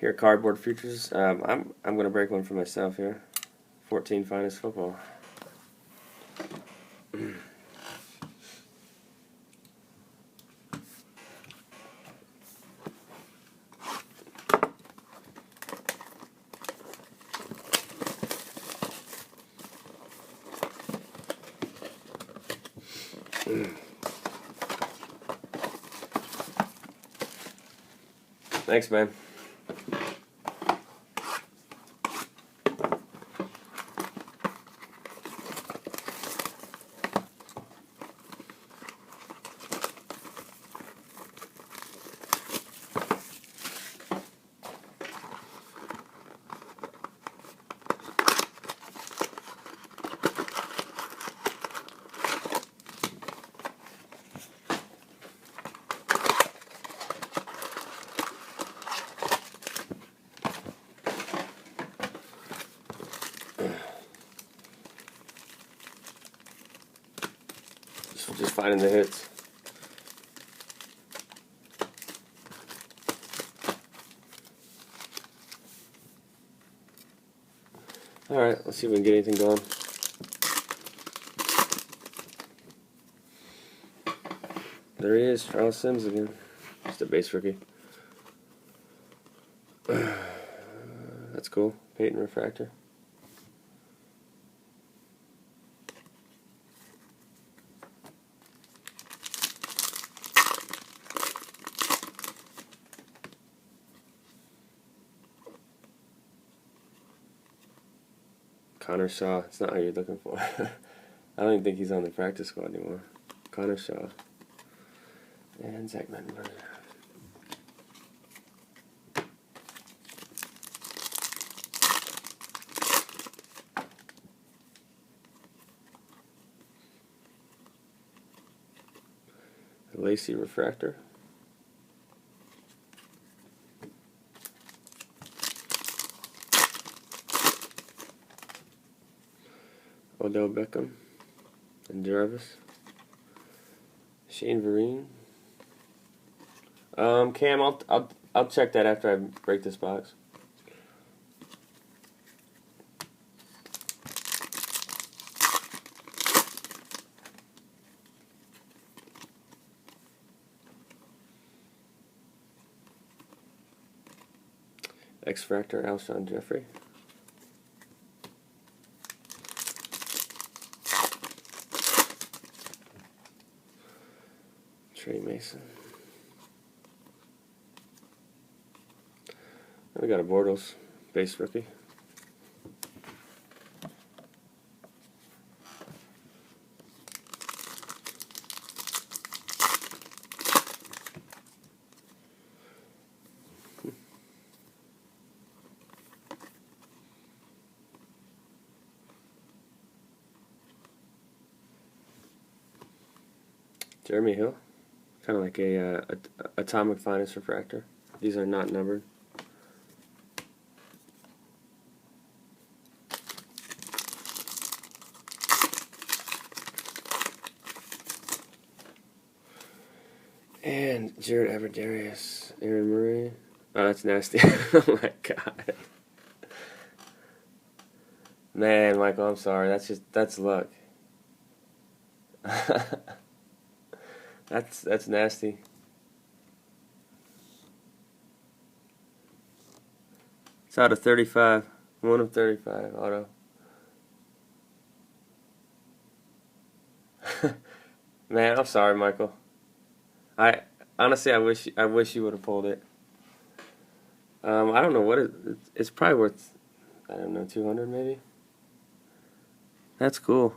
Here, Cardboard Futures. I'm gonna break one for myself here. 14 Finest Football. Thanks, man. Just finding the hits. Alright, let's see if we can get anything going. There he is, Charles Sims again. Just a base rookie. That's cool. Peyton Refractor. Connor Shaw. It's not what you're looking for. I don't even think he's on the practice squad anymore. Connor Shaw. And Zach Mettenberger. Lacey Refractor. Odell Beckham and Jarvis. Shane Vereen. Cam, I'll check that after I break this box. X-Fractor, Alshon Jeffrey. Trey Mason. And we got a Bortles base rookie. Jeremy Hill. Kind of like a Atomic Finest Refractor. These are not numbered. And Jared Aberdarius, Aaron Murray. Oh, that's nasty. Oh my god. Man, Michael, I'm sorry. That's luck. That's nasty. It's out of 35. 1 of 35 auto. Man, I'm sorry, Michael. I honestly, I wish you would have pulled it. I don't know what it's probably worth. I don't know, 200 maybe. That's cool.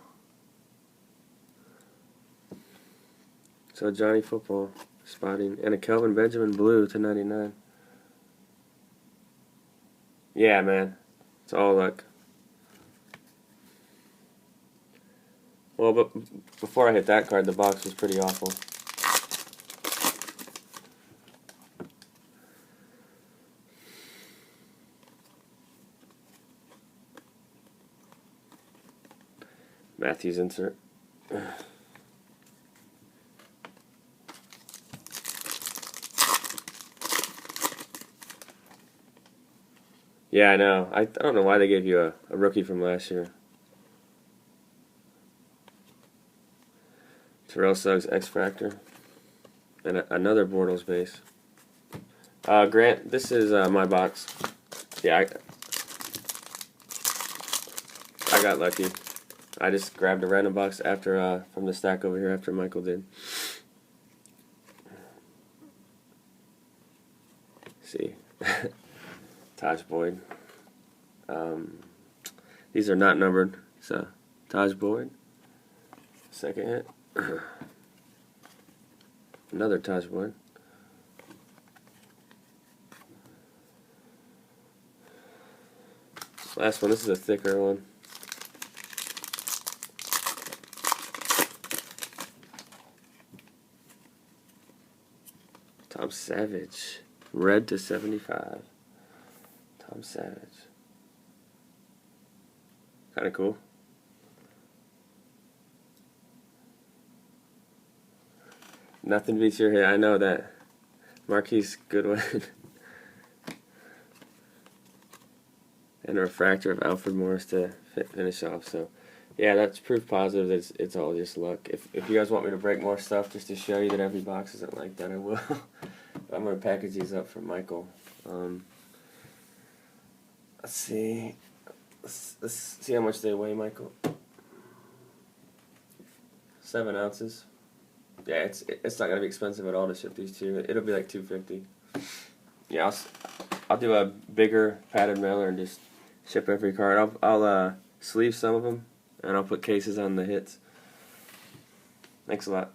So Johnny Football spotting and a Kelvin Benjamin blue to 99. Yeah, man, it's all luck. Well, but before I hit that card, the box was pretty awful. Matthews insert. Yeah, I know. I don't know why they gave you a rookie from last year. Terrell Suggs X Factor. And another Bortles base. Grant, this is my box. Yeah, I got lucky. I just grabbed a random box after from the stack over here after Michael did. See, Taj Boyd. These are not numbered, so Taj Boyd. Second hit. Another Taj Boyd. Last one. This is a thicker one. Tom Savage. Red to 75. Tom Savage. Kind of cool. Nothing beats your hit. I know that. Marquise Goodwin. And a refractor of Alfred Morris to finish off. So, yeah, that's proof positive that it's all just luck. If you guys want me to break more stuff just to show you that every box isn't like that, I will. I'm going to package these up for Michael. Let's see. Let's see how much they weigh, Michael. 7 ounces. Yeah, it's not gonna be expensive at all to ship these two. It'll be like $250. Yeah, I'll do a bigger padded mailer and just ship every card. I'll sleeve some of them and I'll put cases on the hits. Thanks a lot.